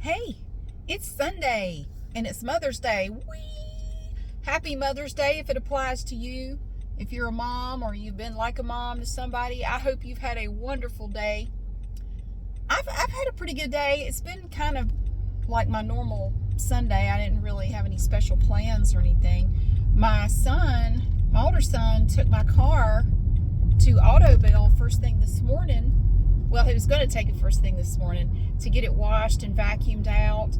Hey, it's Sunday and it's Mother's Day. Whee! Happy Mother's Day if it applies to you. If you're a mom or you've been like a mom to somebody, I hope you've had a wonderful day. I've had a pretty good day. It's been kind of like my normal Sunday. I didn't really have any special plans or anything. My older son, took my car to Autoville first thing this morning. Well, he was going to take it first thing this morning to get it washed and vacuumed out.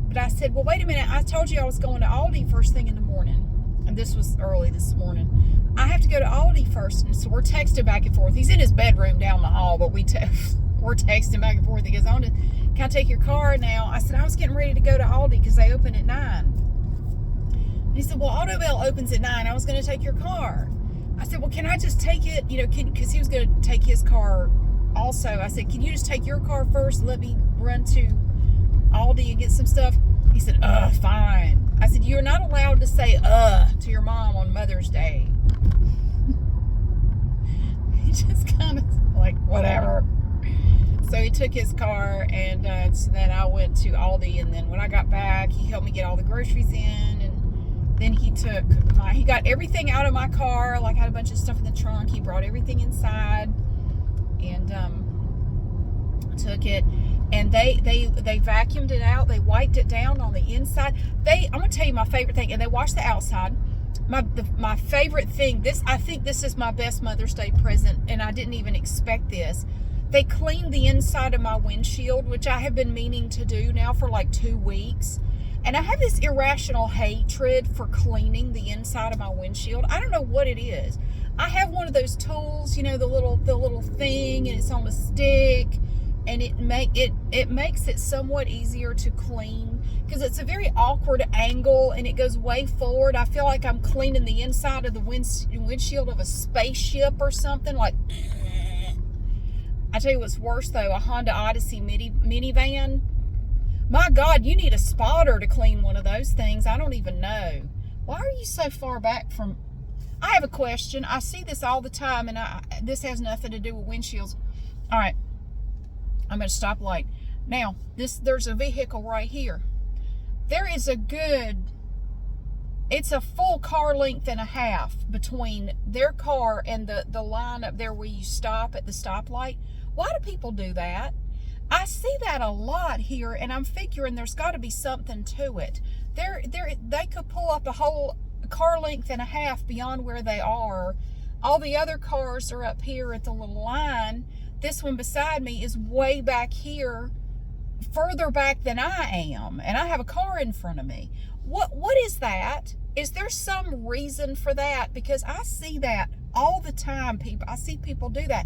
But I said, well, wait a minute. I told you I was going to Aldi first thing in the morning. And this was early this morning. I have to go to Aldi first. And so we're texting back and forth. He's in his bedroom down the hall, but we're texting back and forth. He goes, can I take your car now? I said, I was getting ready to go to Aldi because they open at 9. And he said, well, Autoville opens at 9. I was going to take your car. I said, well, can I just take it? Because he was going to take his car also. I said, can you just take your car first and let me run to Aldi and get some stuff? He said, fine. I said, you're not allowed to say to your mom on Mother's Day. He just kind of like, whatever. So he took his car, and so then I went to Aldi, and then when I got back, he helped me get all the groceries in, and then he got everything out of my car. Like, I had a bunch of stuff in the trunk. He brought everything inside and took it, and they vacuumed it out. They wiped it down on the inside. I'm gonna tell you my favorite thing, and they washed the outside. My favorite thing, I think this is my best Mother's Day present, and I didn't even expect this. They cleaned the inside of my windshield, which I have been meaning to do now for like 2 weeks. And I have this irrational hatred for cleaning the inside of my windshield. I don't know what it is. I have one of those tools, the little thing, and it's on a stick, and it makes it somewhat easier to clean because it's a very awkward angle and it goes way forward. I feel like I'm cleaning the inside of the windshield of a spaceship or something. Like, I tell you what's worse though, a Honda Odyssey minivan. My God, you need a spotter to clean one of those things. I don't even know. Why are you so far back from... I have a question. I see this all the time, and this has nothing to do with windshields. All right. I'm at a stoplight. Now, there's a vehicle right here. There is it's a full car length and a half between their car and the line up there where you stop at the stoplight. Why do people do that? I see that a lot here, and I'm figuring there's got to be something to it. They could pull up a whole car length and a half beyond where they are. All the other cars are up here at the little line. This one beside me is way back here, further back than I am, and I have a car in front of me. What is that? Is there some reason for that? Because I see that all the time. I see people do that.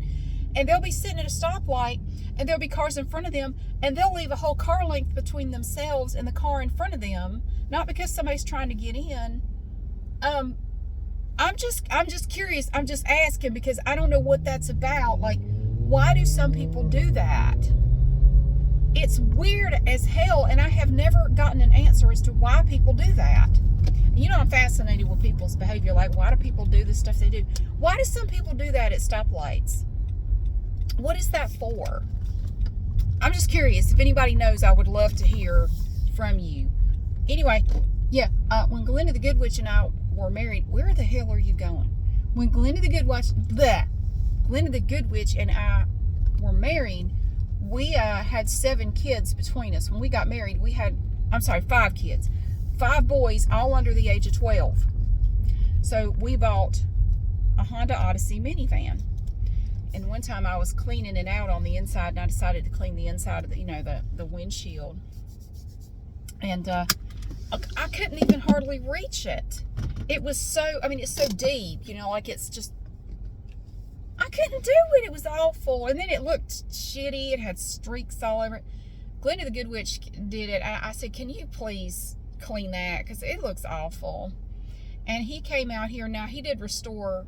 And they'll be sitting at a stoplight, and there'll be cars in front of them, and they'll leave a whole car length between themselves and the car in front of them, not because somebody's trying to get in. I'm just curious. I'm just asking because I don't know what that's about. Like, why do some people do that? It's weird as hell, and I have never gotten an answer as to why people do that. I'm fascinated with people's behavior. Like, why do people do the stuff they do? Why do some people do that at stoplights? What is that for? I'm just curious. If anybody knows, I would love to hear from you. Anyway, yeah, when Glenda the Good Witch and I were married, where the hell are you going? When Glenda the Good Witch and I were married, we had 7 kids between us. When we got married, we had, 5 kids. 5 boys, all under the age of 12. So we bought a Honda Odyssey minivan. And one time I was cleaning it out on the inside, and I decided to clean the inside of the windshield. And I couldn't even hardly reach it. It was it's so deep, like it's just, I couldn't do it. It was awful. And then it looked shitty. It had streaks all over it. Glenda the Good Witch did it. I said, can you please clean that? Because it looks awful. And he came out here. Now, he did restore,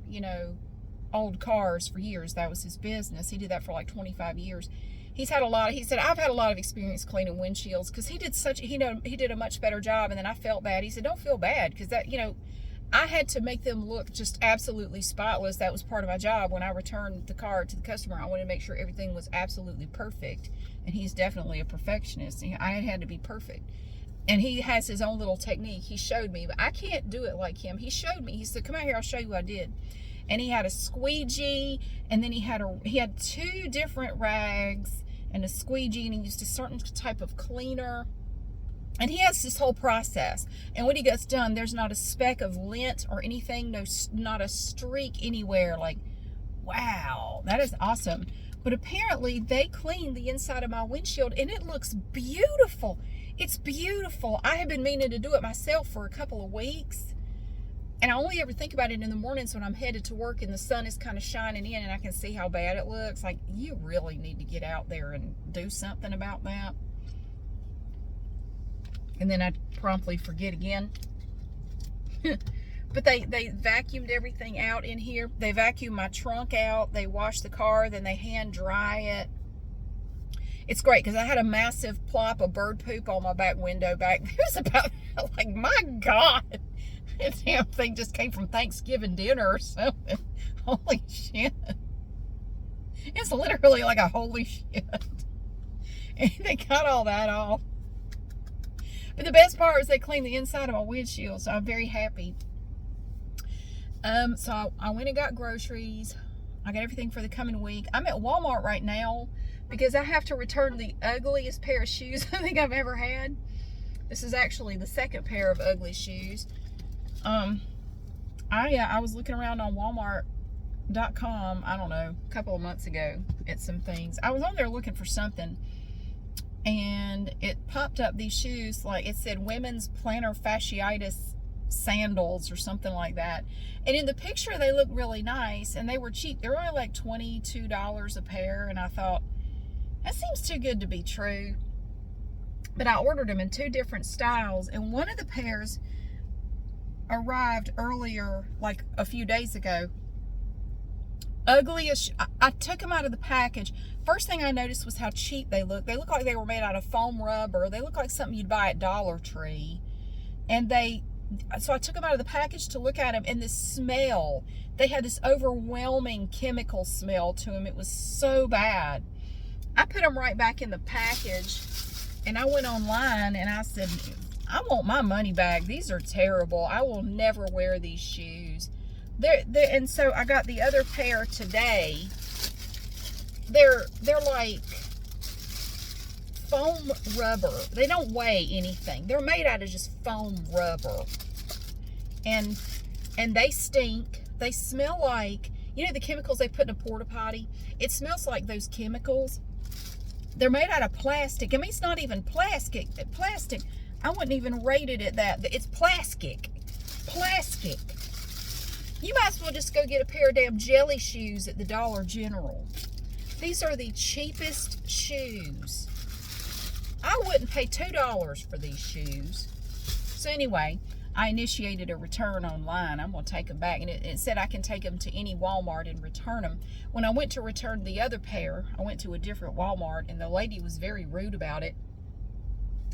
old cars for years. That was his business. He did that for like 25 years. He said, I've had a lot of experience cleaning windshields because he did a much better job. And then I felt bad. He said, don't feel bad because that, I had to make them look just absolutely spotless. That was part of my job. When I returned the car to the customer, I wanted to make sure everything was absolutely perfect. And he's definitely a perfectionist. I had to be perfect. And he has his own little technique. He showed me, but I can't do it like him. He showed me. He said, come out here, I'll show you what I did. And he had a squeegee, and then he had 2 different rags and a squeegee, and he used a certain type of cleaner. And he has this whole process. And when he gets done, there's not a speck of lint or anything, not a streak anywhere. Like, wow, that is awesome. But apparently they cleaned the inside of my windshield, and it looks beautiful. It's beautiful. I have been meaning to do it myself for a couple of weeks. And I only ever think about it in the mornings when I'm headed to work and the sun is kind of shining in and I can see how bad it looks. Like, you really need to get out there and do something about that. And then I promptly forget again. But they vacuumed everything out in here. They vacuumed my trunk out. They washed the car. Then they hand dry it. It's great because I had a massive plop of bird poop on my back window back. It was about, like, my God. This damn thing just came from Thanksgiving dinner or something. Holy shit. It's literally like a holy shit. And they cut all that off. But the best part is they cleaned the inside of my windshield, so I'm very happy. So I went and got groceries. I got everything for the coming week. I'm at Walmart right now because I have to return the ugliest pair of shoes I think I've ever had. This is actually the second pair of ugly shoes. I was looking around on Walmart.com, I don't know, a couple of months ago at some things. I was on there looking for something, and it popped up these shoes, like it said women's plantar fasciitis sandals or something like that. And in the picture they looked really nice and they were cheap. They were only like $22 a pair, and I thought, that seems too good to be true. But I ordered them in 2 different styles, and one of the pairs arrived earlier, like a few days ago. Ugliest. I took them out of the package. First thing I noticed was how cheap they looked. They look like they were made out of foam rubber. They look like something you'd buy at Dollar Tree. And so I took them out of the package to look at them, and the smell, they had this overwhelming chemical smell to them. It was so bad. I put them right back in the package, and I went online and I said, I want my money back. These are terrible. I will never wear these shoes. And so I got the other pair today. They're like foam rubber. They don't weigh anything. They're made out of just foam rubber. And they stink. They smell like, you know, the chemicals they put in a porta potty? It smells like those chemicals. They're made out of plastic. I mean, it's not even plastic. I wouldn't even rate it at that. It's plastic. Plastic. You might as well just go get a pair of damn jelly shoes at the Dollar General. These are the cheapest shoes. I wouldn't pay $2 for these shoes. So anyway, I initiated a return online. I'm going to take them back. And it said I can take them to any Walmart and return them. When I went to return the other pair, I went to a different Walmart, and the lady was very rude about it.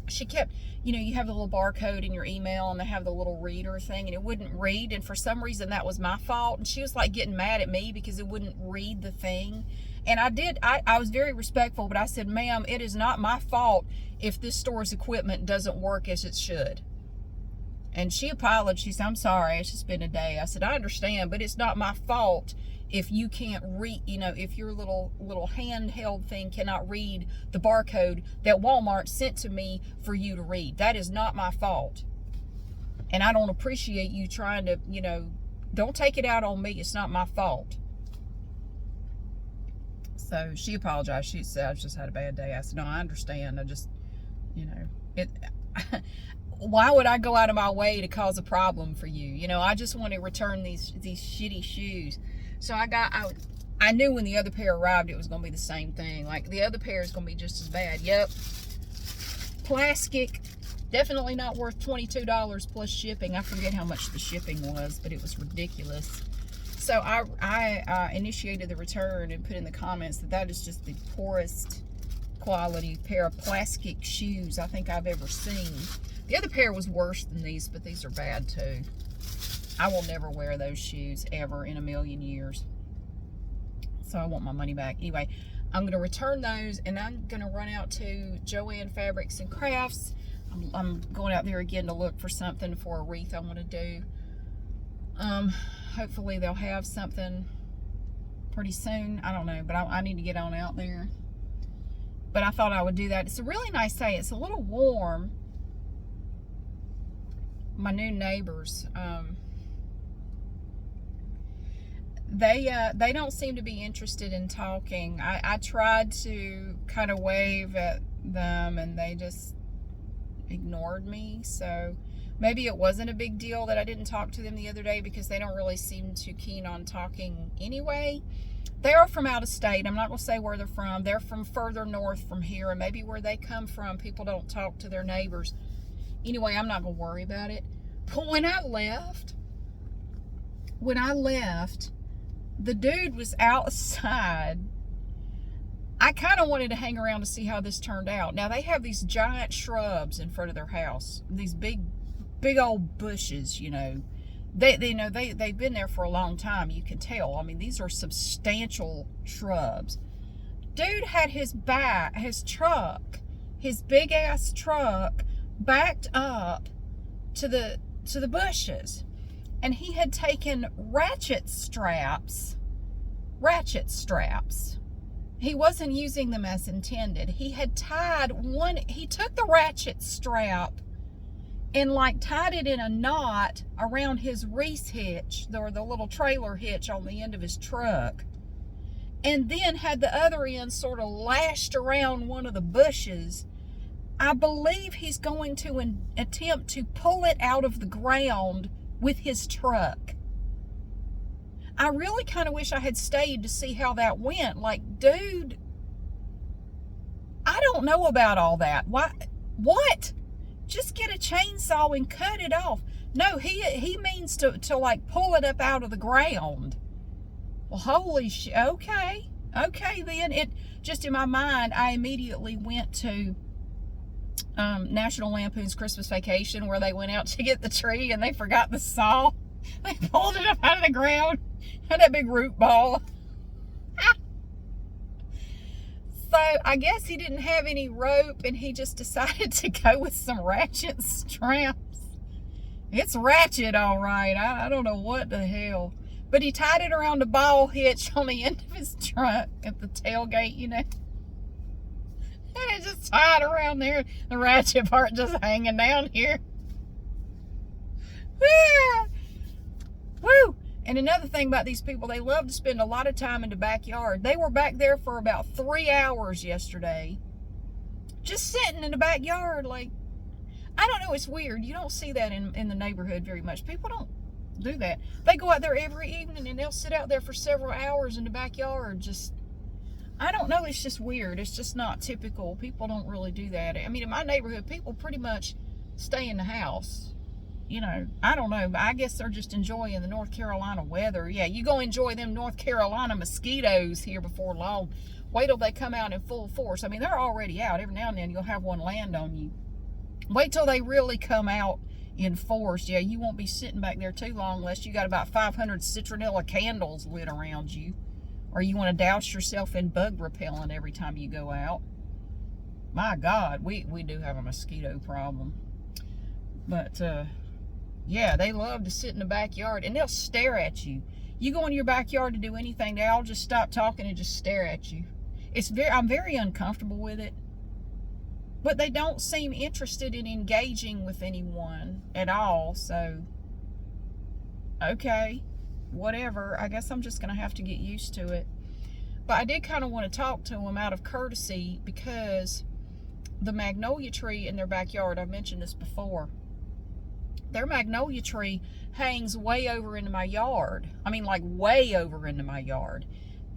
She kept, you know, you have the little barcode in your email and they have the little reader thing, and it wouldn't read, and for some reason that was my fault, and she was like getting mad at me because it wouldn't read the thing. And I was very respectful, but I said, ma'am, it is not my fault if this store's equipment doesn't work as it should. And she apologized. She said, I'm sorry, it's just been a day. I said, I understand, but it's not my fault if you can't read, you know, if your little handheld thing cannot read the barcode that Walmart sent to me for you to read. That is not my fault. And I don't appreciate you trying to, you know, don't take it out on me. It's not my fault. So she apologized. She said, I just had a bad day. I said, no, I understand. I just, you know, why would I go out of my way to cause a problem for you? You know, I just want to return these shitty shoes. So I knew when the other pair arrived, it was going to be the same thing. Like, the other pair is going to be just as bad. Yep. Plastic. Definitely not worth $22 plus shipping. I forget how much the shipping was, but it was ridiculous. So I initiated the return and put in the comments that is just the poorest quality pair of plastic shoes I think I've ever seen. The other pair was worse than these, but these are bad too. I will never wear those shoes ever in a million years. So I want my money back. Anyway, I'm going to return those, and I'm going to run out to Joann Fabrics and Crafts. I'm going out there again to look for something for a wreath I want to do. Hopefully they'll have something pretty soon. I don't know, but I need to get on out there. But I thought I would do that. It's a really nice day. It's a little warm. My new neighbors, they don't seem to be interested in talking. I tried to kind of wave at them, and they just ignored me. So maybe it wasn't a big deal that I didn't talk to them the other day, because they don't really seem too keen on talking anyway. They are from out of state. I'm not going to say where they're from. They're from further north from here, and maybe where they come from, people don't talk to their neighbors. Anyway, I'm not going to worry about it. But when I left, the dude was outside. I kind of wanted to hang around to see how this turned out. Now, they have these giant shrubs in front of their house. These big old bushes, you know. They've been there for a long time, you can tell. I mean, these are substantial shrubs. Dude had his big ass truck backed up to the bushes, and he had taken ratchet straps. He wasn't using them as intended. He had he took the ratchet strap and like tied it in a knot around his reese hitch, or the little trailer hitch on the end of his truck, and then had the other end sort of lashed around one of the bushes. I believe he's going to attempt to pull it out of the ground with his truck. I really kind of wish I had stayed to see how that went. Like, dude, I don't know about all that. What? Just get a chainsaw and cut it off. No, he means to like pull it up out of the ground. Well, holy shit. Okay, then it just in my mind, I immediately went to National Lampoon's Christmas Vacation, where they went out to get the tree and they forgot the saw. They pulled it up out of the ground. Had that big root ball. So I guess he didn't have any rope, and he just decided to go with some ratchet straps. It's ratchet, all right. I don't know what the hell. But he tied it around a ball hitch on the end of his truck at the tailgate, you know. And it just tied around there. The ratchet part just hanging down here. Woo! And another thing about these people, they love to spend a lot of time in the backyard. They were back there for about 3 hours yesterday. Just sitting in the backyard like, I don't know, it's weird. You don't see that in the neighborhood very much. People don't do that. They go out there every evening and they'll sit out there for several hours in the backyard. Just, I don't know, it's just weird. It's just not typical. People don't really do that. I mean, in my neighborhood, people pretty much stay in the house. You know, I don't know, but I guess they're just enjoying the North Carolina weather. Yeah, you go enjoy them North Carolina mosquitoes here before long. Wait till they come out in full force. I mean, they're already out. Every now and then you'll have one land on you. Wait till they really come out in force. Yeah, you won't be sitting back there too long unless you got about 500 citronella candles lit around you, or you want to douse yourself in bug repellent every time you go out. My God, we do have a mosquito problem. But, yeah, they love to sit in the backyard, and they'll stare at you. You go in your backyard to do anything, they all just stop talking and just stare at you. I'm very uncomfortable with it. But they don't seem interested in engaging with anyone at all, so, okay, whatever. I guess I'm just going to have to get used to it. But I did kind of want to talk to them out of courtesy, because the magnolia tree in their backyard, I've mentioned this before, their magnolia tree hangs way over into my yard. I mean, like way over into my yard.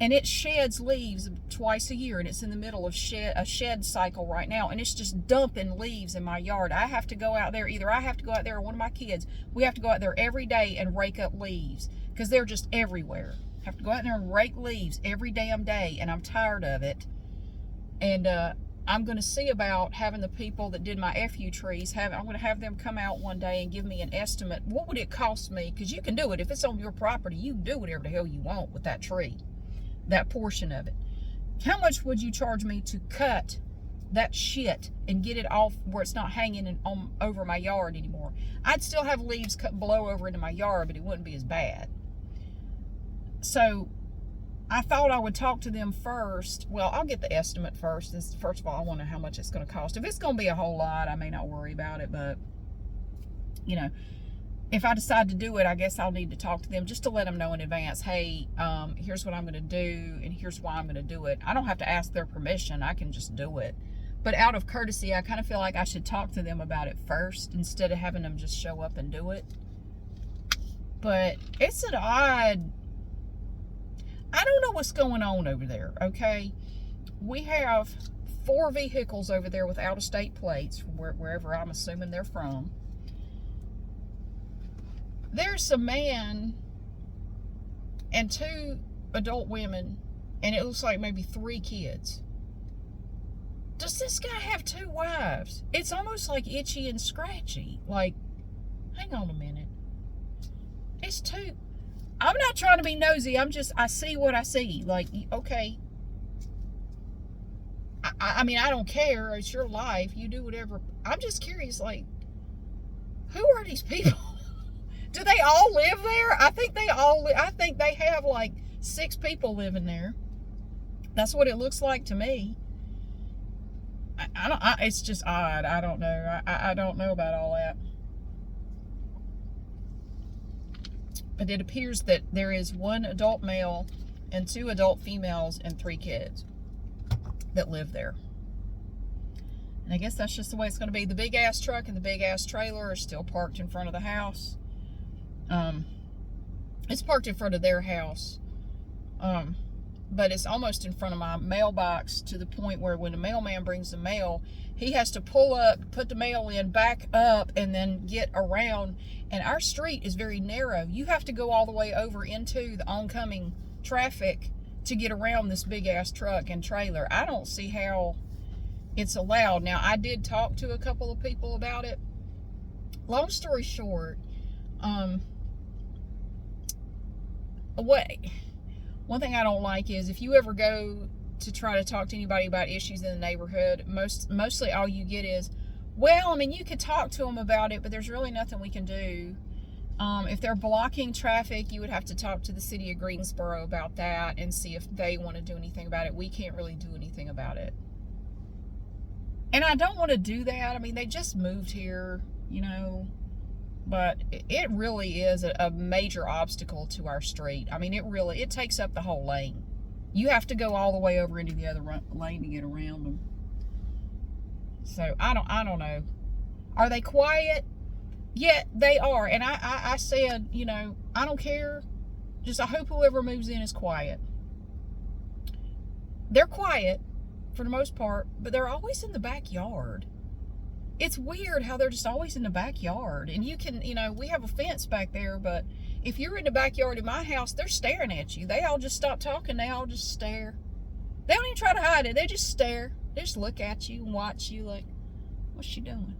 And it sheds leaves twice a year, and it's in the middle of a shed cycle right now, and it's just dumping leaves in my yard. I have to go out there, either I have to go out there or one of my kids, we have to go out there every day and rake up leaves, because they're just everywhere. I have to go out there and rake leaves every damn day, and I'm tired of it. And I'm going to see about having the people that did my FU trees, I'm going to have them come out one day and give me an estimate. What would it cost me? Because you can do it. If it's on your property, you can do whatever the hell you want with that tree, that portion of it. How much would you charge me to cut that shit and get it off where it's not hanging over my yard anymore? I'd still have leaves blow over into my yard, but it wouldn't be as bad. So I thought I would talk to them first. Well, I'll get the estimate first. First of all, I want to know how much it's going to cost. If it's going to be a whole lot, I may not worry about it. But, you know, if I decide to do it, I guess I'll need to talk to them just to let them know in advance, hey, here's what I'm going to do, and here's why I'm going to do it. I don't have to ask their permission. I can just do it. But out of courtesy, I kind of feel like I should talk to them about it first instead of having them just show up and do it. But it's an odd... I don't know what's going on over there, okay? We have 4 vehicles over there with out-of-state plates from wherever I'm assuming they're from. There's a man and 2 adult women, and it looks like maybe 3 kids. Does this guy have 2 wives? It's almost like Itchy and Scratchy. Like, hang on a minute. It's 2... I'm not trying to be nosy. I see what I see. Like, okay. I mean, I don't care. It's your life. You do whatever. I'm just curious, like, who are these people? Do they all live there? I think they have like 6 people living there. That's what it looks like to me. It's just odd. I don't know. I don't know about all that. But it appears that there is 1 adult male and 2 adult females and 3 kids that live there. And I guess that's just the way it's going to be. The big ass truck and the big ass trailer are still parked in front of the house. It's parked in front of their house. But it's almost in front of my mailbox to the point where when the mailman brings the mail, he has to pull up, put the mail in, back up, and then get around. And our street is very narrow. You have to go all the way over into the oncoming traffic to get around this big ass truck and trailer. I don't see how it's allowed. Now, I did talk to a couple of people about it. Long story short, one thing I don't like is if you ever go to try to talk to anybody about issues in the neighborhood, mostly all you get is, well, I mean, you could talk to them about it, but there's really nothing we can do. If they're blocking traffic, you would have to talk to the city of Greensboro about that and see if they want to do anything about it. We can't really do anything about it. And I don't want to do that. I mean, they just moved here, you know, but it really is a major obstacle to our street. I mean, it takes up the whole lane. You have to go all the way over into the other lane to get around them. So I don't know. Are they quiet? Yeah, they are. And I said, you know, I don't care. Just I hope whoever moves in is quiet. They're quiet for the most part, but they're always in the backyard. It's weird how they're just always in the backyard. And you can, you know, we have a fence back there, but if you're in the backyard of my house, they're staring at you. They all just stop talking. They all just stare. They don't even try to hide it. They just stare. They just look at you and watch you like, what's she doing?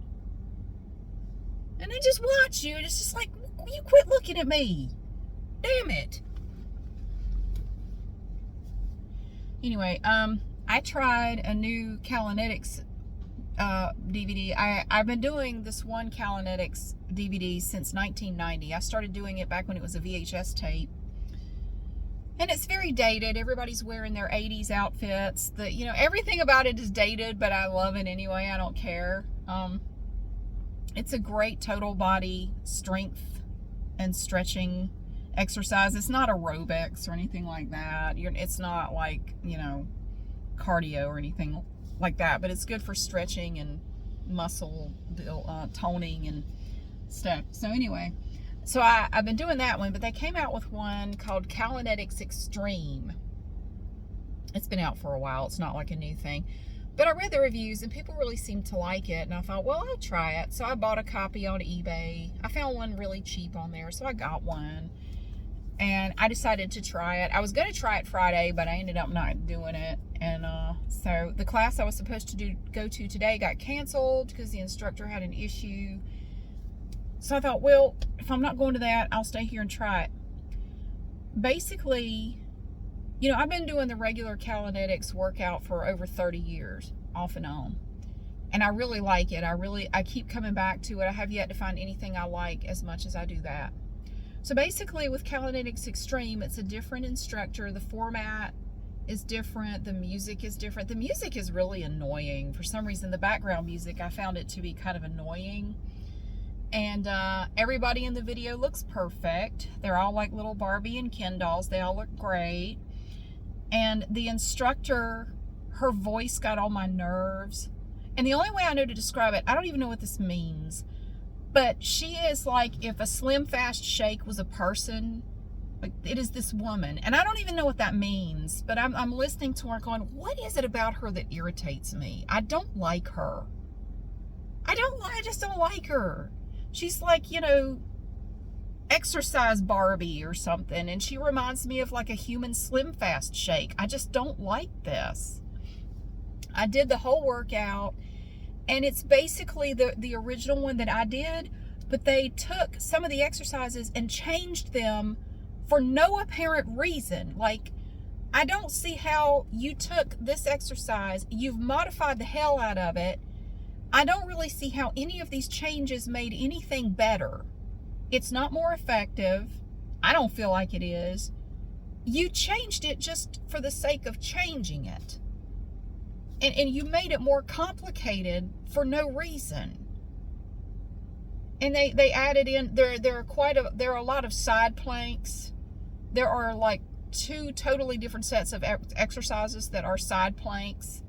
And they just watch you. And it's just like, you quit looking at me. Damn it. Anyway, I tried a new Kalanetics DVD. I've been doing this one Kalanetics DVD since 1990. I started doing it back when it was a VHS tape. And it's very dated. Everybody's wearing their 80s outfits. You know, everything about it is dated, but I love it anyway. I don't care. It's a great total body strength and stretching exercise. It's not aerobics or anything like that. It's not like, you know, cardio or anything like that, but it's good for stretching and muscle toning and stuff. So anyway, so I've been doing that one, but they came out with one called Kalanetics Extreme. It's been out for a while. It's not like a new thing, but I read the reviews and people really seemed to like it, and I thought, well, I'll try it. So I bought a copy on eBay. I found one really cheap on there, so I got one. and I decided to try it. I was going to try it Friday, but I ended up not doing it. And so the class I was supposed to go to today got canceled because the instructor had an issue. So I thought, well, if I'm not going to that, I'll stay here and try it. Basically, you know, I've been doing the regular Kalinetics workout for over 30 years, off and on. And I really like it. I keep coming back to it. I have yet to find anything I like as much as I do that. So basically with Kalinetics Extreme, it's a different instructor. The format is different. The music is different. The music is really annoying. For some reason, the background music, I found it to be kind of annoying. And everybody in the video looks perfect. They're all like little Barbie and Ken dolls. They all look great. And the instructor, her voice got on my nerves. And the only way I know to describe it, I don't even know what this means, but she is like if a Slim Fast Shake was a person. Like, it is this woman. And I don't even know what that means, but I'm listening to her going, what is it about her that irritates me? I don't like her. I just don't like her. She's like, you know, exercise Barbie or something, and she reminds me of like a human Slim Fast Shake. I just don't like this. I did the whole workout, and it's basically the original one that I did, but they took some of the exercises and changed them for no apparent reason. Like, I don't see how you took this exercise, you've modified the hell out of it. I don't really see how any of these changes made anything better. It's not more effective. I don't feel like it is. You changed it just for the sake of changing it. And you made it more complicated for no reason. And they added in, there are a lot of side planks. There are like 2 totally different sets of exercises that are side planks.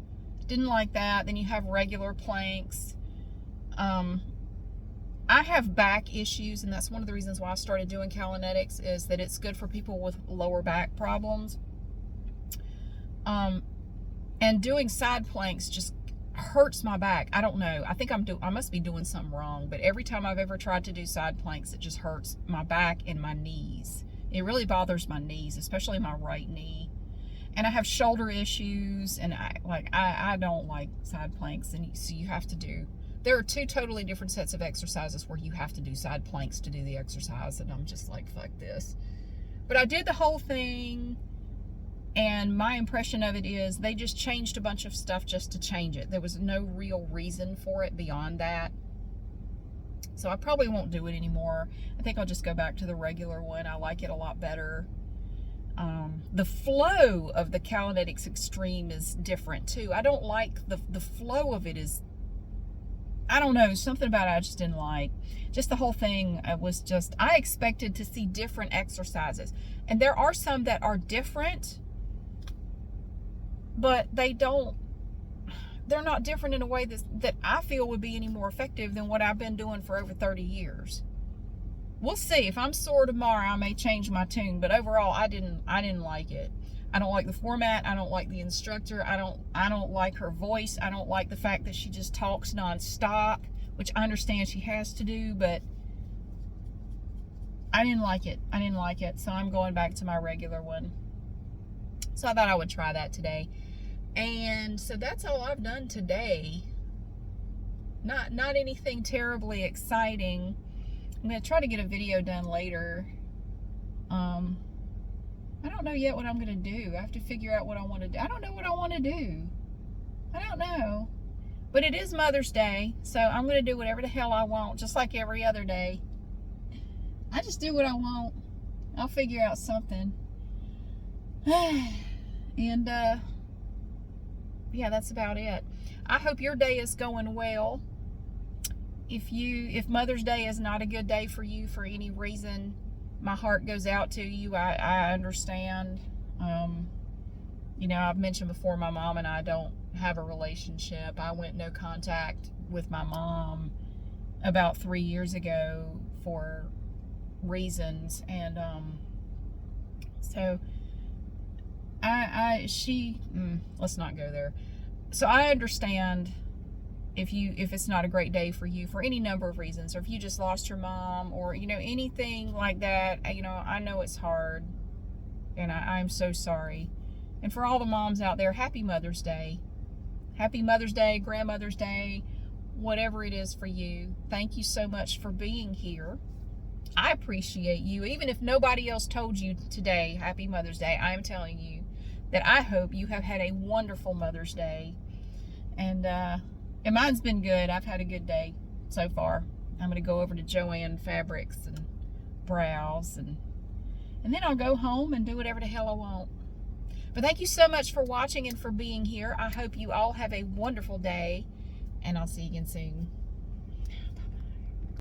Didn't like that. Then you have regular planks. I have back issues, and that's one of the reasons why I started doing Kalinetics, is that it's good for people with lower back problems. And doing side planks just hurts my back. I don't know. I think I must be doing something wrong, but every time I've ever tried to do side planks, it just hurts my back and my knees. It really bothers my knees, especially my right knee. And I have shoulder issues, and I don't like side planks, and so you have to do. There are 2 totally different sets of exercises where you have to do side planks to do the exercise, and I'm just like, fuck this. But I did the whole thing, and my impression of it is they just changed a bunch of stuff just to change it. There was no real reason for it beyond that. So I probably won't do it anymore. I think I'll just go back to the regular one. I like it a lot better. The flow of the Kalinetics Extreme is different too. I don't like the flow of it is, I don't know, something about it I just didn't like. Just the whole thing was just, I expected to see different exercises. And there are some that are different, but they're not different in a way that I feel would be any more effective than what I've been doing for over 30 years. We'll see. If I'm sore tomorrow, I may change my tune, but overall, I didn't like it. I don't like the format. I don't like the instructor. I don't like her voice. I don't like the fact that she just talks nonstop, which I understand she has to do, but I didn't like it. So I'm going back to my regular one. So I thought I would try that today. And so that's all I've done today. Not anything terribly exciting. I'm going to try to get a video done later. I don't know yet what I'm going to do. I have to figure out what I want to do. I don't know what I want to do. I don't know. But it is Mother's Day, so I'm going to do whatever the hell I want, just like every other day. I just do what I want. I'll figure out something. And, yeah, that's about it. I hope your day is going well. If Mother's Day is not a good day for you for any reason, my heart goes out to you. I understand. You know, I've mentioned before, my mom and I don't have a relationship. I went no contact with my mom about 3 years ago for reasons, and so let's not go there. So I understand if it's not a great day for you for any number of reasons, or if you just lost your mom, or anything like that. I know it's hard, and I'm so sorry. And for all the moms out there, happy Mother's Day. Happy Mother's Day, Grandmother's Day, whatever it is for you. Thank you so much for being here. I appreciate you. Even if nobody else told you today, happy Mother's Day, I am telling you that I hope you have had a wonderful Mother's Day. And mine's been good. I've had a good day so far. I'm going to go over to Joann Fabrics and browse, and then I'll go home and do whatever the hell I want. But thank you so much for watching and for being here. I hope you all have a wonderful day, and I'll see you again soon.